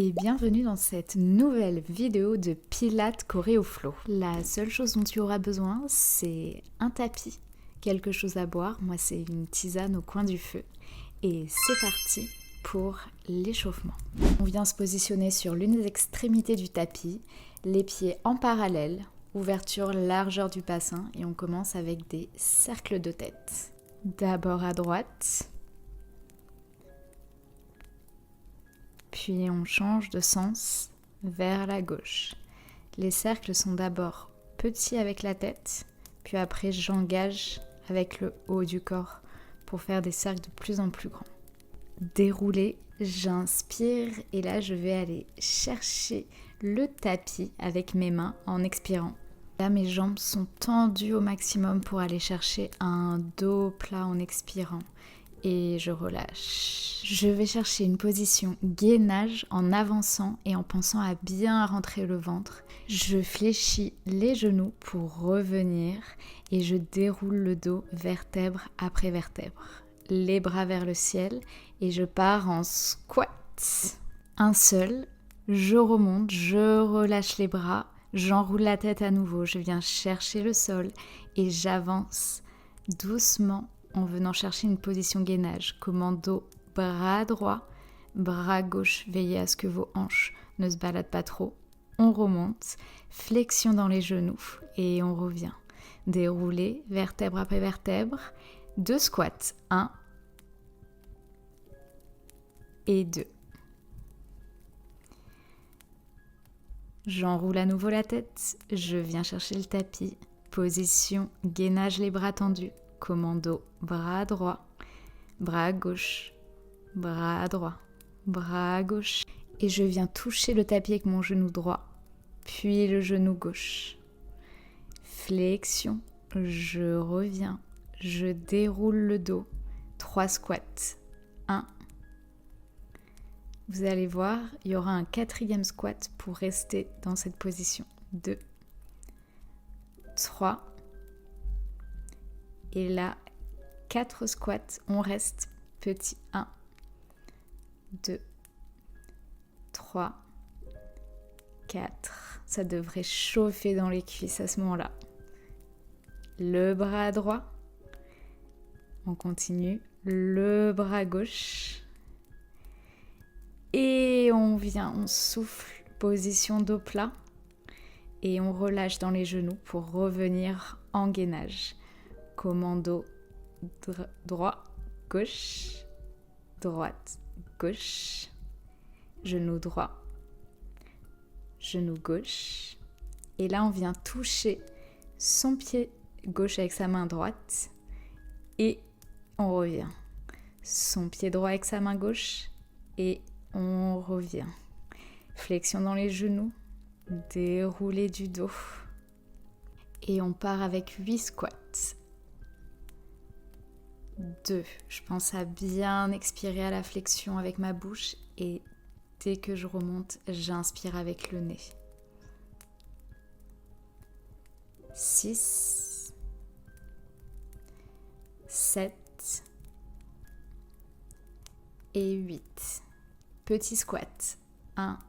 Et bienvenue dans cette nouvelle vidéo de Pilates Choréo Flow. La seule chose dont tu auras besoin, c'est un tapis, quelque chose à boire. Moi, c'est une tisane au coin du feu. Et c'est parti pour l'échauffement. On vient se positionner sur l'une des extrémités du tapis, les pieds en parallèle, ouverture largeur du bassin et on commence avec des cercles de tête. D'abord à droite. Puis on change de sens vers la gauche. Les cercles sont d'abord petits avec la tête, puis après j'engage avec le haut du corps pour faire des cercles de plus en plus grands. Déroulé, j'inspire et là je vais aller chercher le tapis avec mes mains en expirant. Là mes jambes sont tendues au maximum pour aller chercher un dos plat en expirant. Et je relâche. Je vais chercher une position gainage en avançant et en pensant à bien rentrer le ventre. Je fléchis les genoux pour revenir et je déroule le dos vertèbre après vertèbre. Les bras vers le ciel et je pars en squat. Un seul, je remonte, je relâche les bras, j'enroule la tête à nouveau, je viens chercher le sol et j'avance doucement en venant chercher une position gainage. Commando bras droit, bras gauche. Veillez à ce que vos hanches ne se baladent pas trop. On remonte, flexion dans les genoux et on revient. Dérouler vertèbre après vertèbre. 2 squats. 1 et 2. J'enroule à nouveau la tête. Je viens chercher le tapis. Position gainage, les bras tendus. Commando, bras droit, bras gauche, bras droit, bras gauche. Et je viens toucher le tapis avec mon genou droit, puis le genou gauche. Flexion, je reviens, je déroule le dos. 3 squats. 1. Vous allez voir, il y aura un 4e squat pour rester dans cette position. 2. 3. Et là, 4 squats, on reste petit. 1, 2, 3, 4. Ça devrait chauffer dans les cuisses à ce moment-là. Le bras droit. On continue. Le bras gauche. Et on vient, on souffle. Position dos plat. Et on relâche dans les genoux pour revenir en gainage. Commando droit, gauche, droite, gauche, genou droit, genou gauche. Et là, on vient toucher son pied gauche avec sa main droite et on revient. Son pied droit avec sa main gauche et on revient. Flexion dans les genoux, déroulé du dos. Et on part avec 8 squats. 2. Je pense à bien expirer à la flexion avec ma bouche et dès que je remonte, j'inspire avec le nez. 6. 7. Et 8. Petit squat. 1.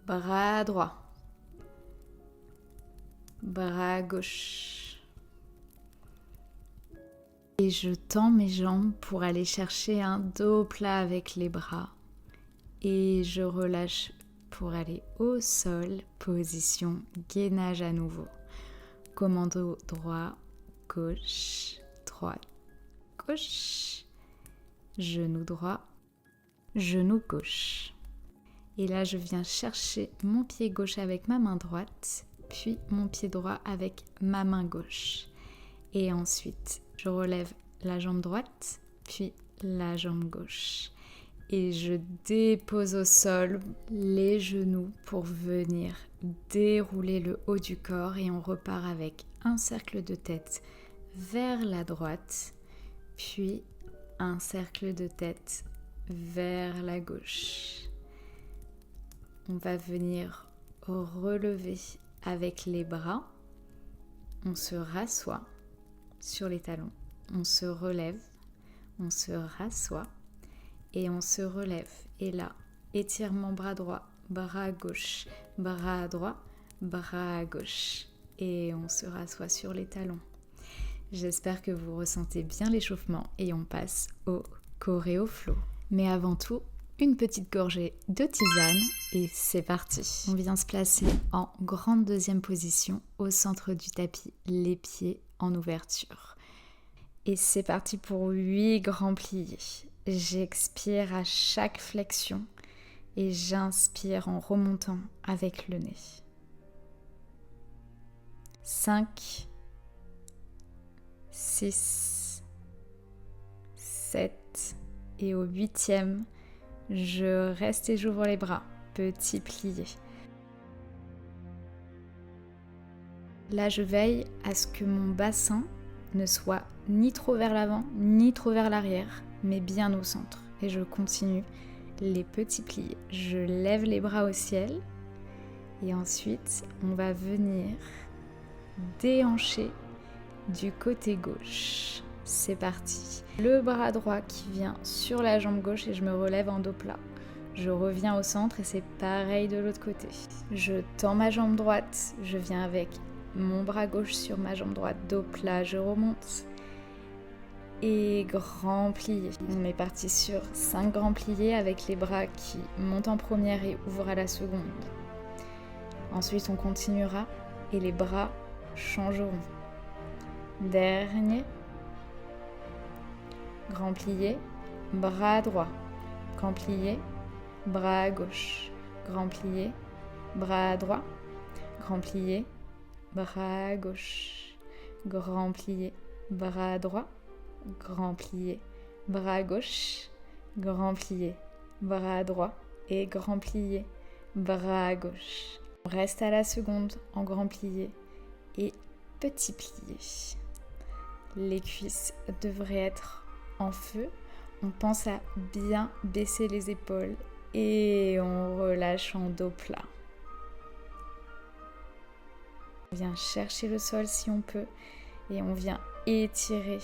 Bras droit, bras gauche. Et je tends mes jambes pour aller chercher un dos plat avec les bras. Et je relâche pour aller au sol, position gainage à nouveau. Commando droit, gauche, droite, gauche. Genou droit, genou gauche. Et là, je viens chercher mon pied gauche avec ma main droite, puis mon pied droit avec ma main gauche. Et ensuite, je relève la jambe droite, puis la jambe gauche. Et je dépose au sol les genoux pour venir dérouler le haut du corps. Et on repart avec un cercle de tête vers la droite, puis un cercle de tête vers la gauche. On va venir relever avec les bras. On se rassoit sur les talons. On se relève. On se rassoit. Et on se relève. Et là, étirement bras droit, bras gauche, bras droit, bras gauche. Et on se rassoit sur les talons. J'espère que vous ressentez bien l'échauffement et on passe au choréoflow. Mais avant tout, une petite gorgée de tisane et c'est parti. On vient se placer en grande deuxième position au centre du tapis, les pieds en ouverture. Et c'est parti pour 8 grands pliés. J'expire à chaque flexion et j'inspire en remontant avec le nez. 5, 6, 7 et au 8e, je reste et j'ouvre les bras, petit plié. Là, je veille à ce que mon bassin ne soit ni trop vers l'avant, ni trop vers l'arrière, mais bien au centre. Et je continue les petits pliés. Je lève les bras au ciel et ensuite, on va venir déhancher du côté gauche. C'est parti. Le bras droit qui vient sur la jambe gauche et je me relève en dos plat. Je reviens au centre et c'est pareil de l'autre côté. Je tends ma jambe droite, je viens avec mon bras gauche sur ma jambe droite, dos plat, je remonte. Et grand plié. On est parti sur 5 grands pliés avec les bras qui montent en première et ouvrent à la seconde. Ensuite, on continuera et les bras changeront. Dernier. Grand plié, bras droit. Grand plié, bras gauche. Grand plié, bras droit. Grand plié, bras gauche. Grand plié, bras droit. Grand plié, bras gauche. Grand plié, bras droit. Et grand plié, bras gauche. On reste à la seconde en grand plié et petit plié. Les cuisses devraient être en feu. On pense à bien baisser les épaules et on relâche en dos plat. On vient chercher le sol si on peut et on vient étirer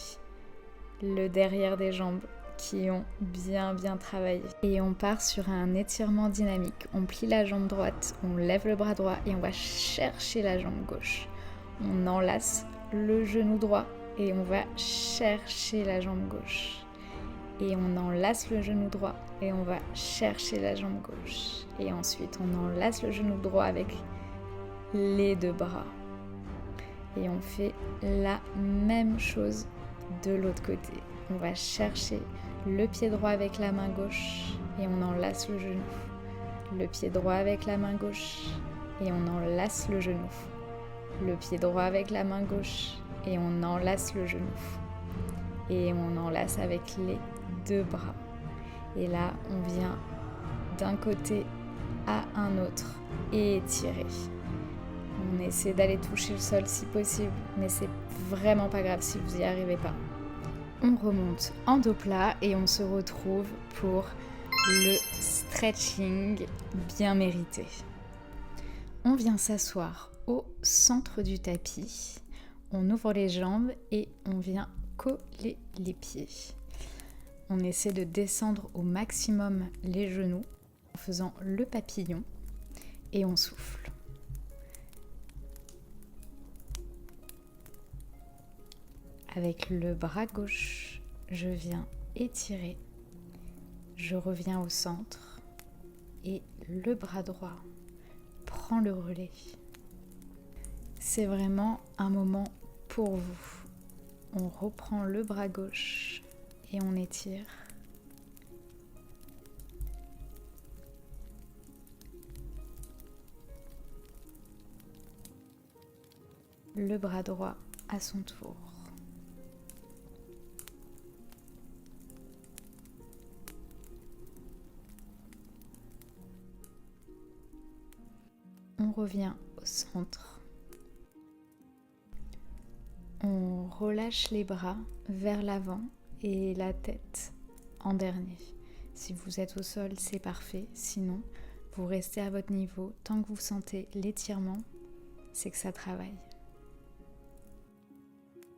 le derrière des jambes qui ont bien travaillé. Et on part sur un étirement dynamique. On plie la jambe droite, on lève le bras droit et on va chercher la jambe gauche. On enlace le genou droit et on va chercher la jambe gauche. Et on enlace le genou droit et on va chercher la jambe gauche. Et ensuite, on enlace le genou droit avec les 2 bras. Et on fait la même chose de l'autre côté. On va chercher le pied droit avec la main gauche et on enlace le genou. Le pied droit avec la main gauche et on enlace le genou. Le pied droit avec la main gauche et on enlace le genou. Et on enlace avec les 2 bras. Et là, on vient d'un côté à un autre et étirer. On essaie d'aller toucher le sol si possible, mais c'est vraiment pas grave si vous n'y arrivez pas. On remonte en dos plat et on se retrouve pour le stretching bien mérité. On vient s'asseoir au centre du tapis. On ouvre les jambes et on vient coller les pieds. On essaie de descendre au maximum les genoux en faisant le papillon et on souffle. Avec le bras gauche, je viens étirer, je reviens au centre et le bras droit prend le relais. C'est vraiment un moment pour vous. On reprend le bras gauche et on étire. Le bras droit à son tour. On revient au centre. On relâche les bras vers l'avant et la tête en dernier. Si vous êtes au sol, c'est parfait. Sinon, Vous restez à votre niveau. Tant que vous sentez l'étirement, c'est que ça travaille.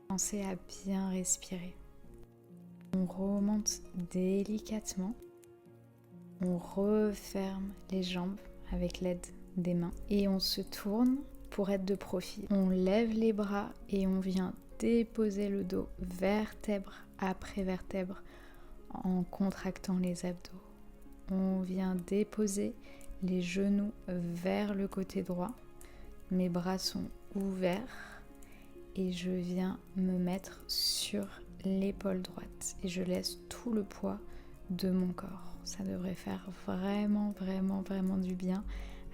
Pensez à bien respirer. On remonte délicatement. On referme les jambes avec l'aide des mains et on se tourne pour être de profil. On lève les bras et on vient déposer le dos vertèbre après vertèbre en contractant les abdos. On vient déposer les genoux vers le côté droit. Mes bras sont ouverts et je viens me mettre sur l'épaule droite et je laisse tout le poids de mon corps. Ça devrait faire vraiment du bien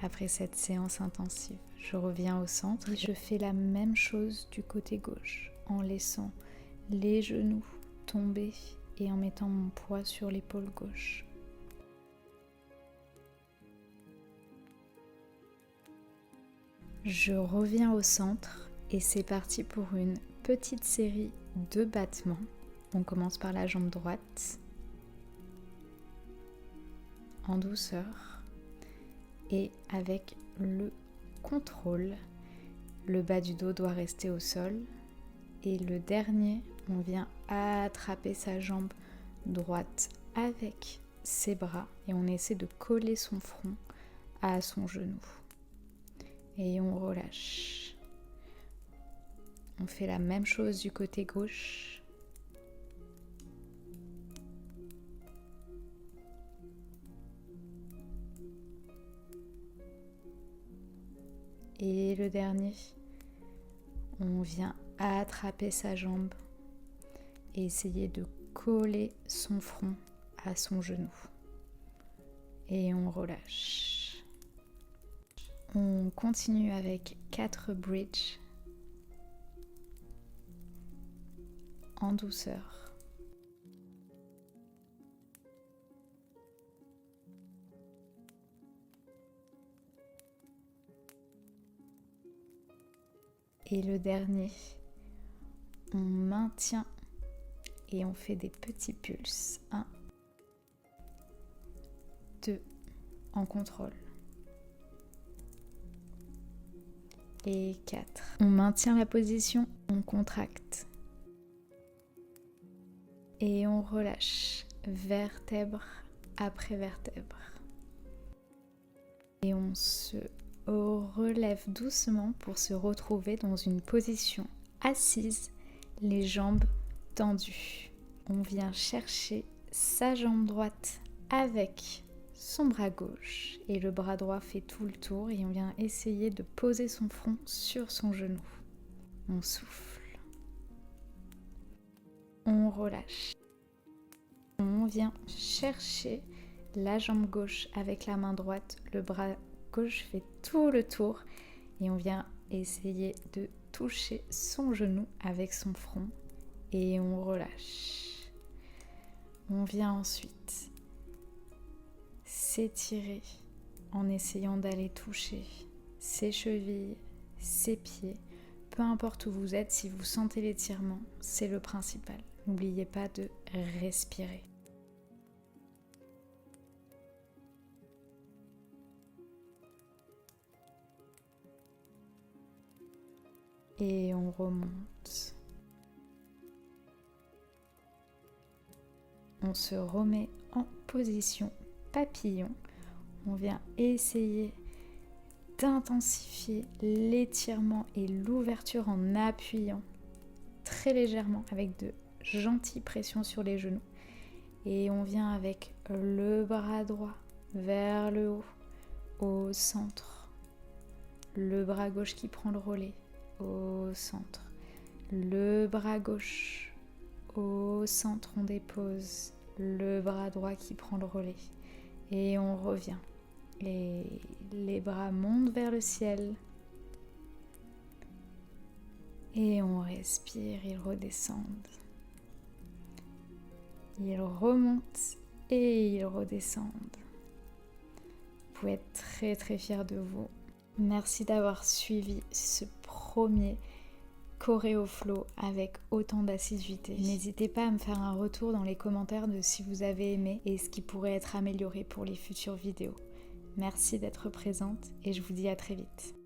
après cette séance intensive. Je reviens au centre et je fais la même chose du côté gauche en laissant les genoux tomber et en mettant mon poids sur l'épaule gauche. Je reviens au centre et c'est parti pour une petite série de battements. On commence par la jambe droite en douceur et avec le contrôle. Le bas du dos doit rester au sol et le dernier, on vient attraper sa jambe droite avec ses bras et on essaie de coller son front à son genou. Et on relâche. On fait la même chose du côté gauche. Et le dernier, on vient attraper sa jambe et essayer de coller son front à son genou. Et on relâche. On continue avec 4 bridges en douceur. Et le dernier, on maintient et on fait des petits pulses. 1, 2, en contrôle. Et 4. On maintient la position, on contracte. Et on relâche, vertèbre après vertèbre. Et on se relève doucement pour se retrouver dans une position assise, les jambes tendues. On vient chercher sa jambe droite avec son bras gauche et le bras droit fait tout le tour et on vient essayer de poser son front sur son genou. On souffle. On relâche. On vient chercher la jambe gauche avec la main droite, le bras gauche fait tout le tour et on vient essayer de toucher son genou avec son front et on relâche. On vient ensuite s'étirer en essayant d'aller toucher ses chevilles, ses pieds, peu importe où vous êtes, si vous sentez l'étirement, c'est le principal. N'oubliez pas de respirer. Et on remonte. On se remet en position papillon. On vient essayer d'intensifier l'étirement et l'ouverture en appuyant très légèrement avec de gentilles pressions sur les genoux. Et on vient avec le bras droit vers le haut, au centre. Le bras gauche qui prend le relais. Au centre, le bras gauche, au centre on dépose, le bras droit qui prend le relais et on revient et les bras montent vers le ciel et on respire, ils redescendent, ils remontent et ils redescendent. Vous pouvez être très fiers de vous. Merci d'avoir suivi ce premier Choreo Flow avec autant d'assiduité. N'hésitez pas à me faire un retour dans les commentaires de si vous avez aimé et ce qui pourrait être amélioré pour les futures vidéos. Merci d'être présente et je vous dis à très vite.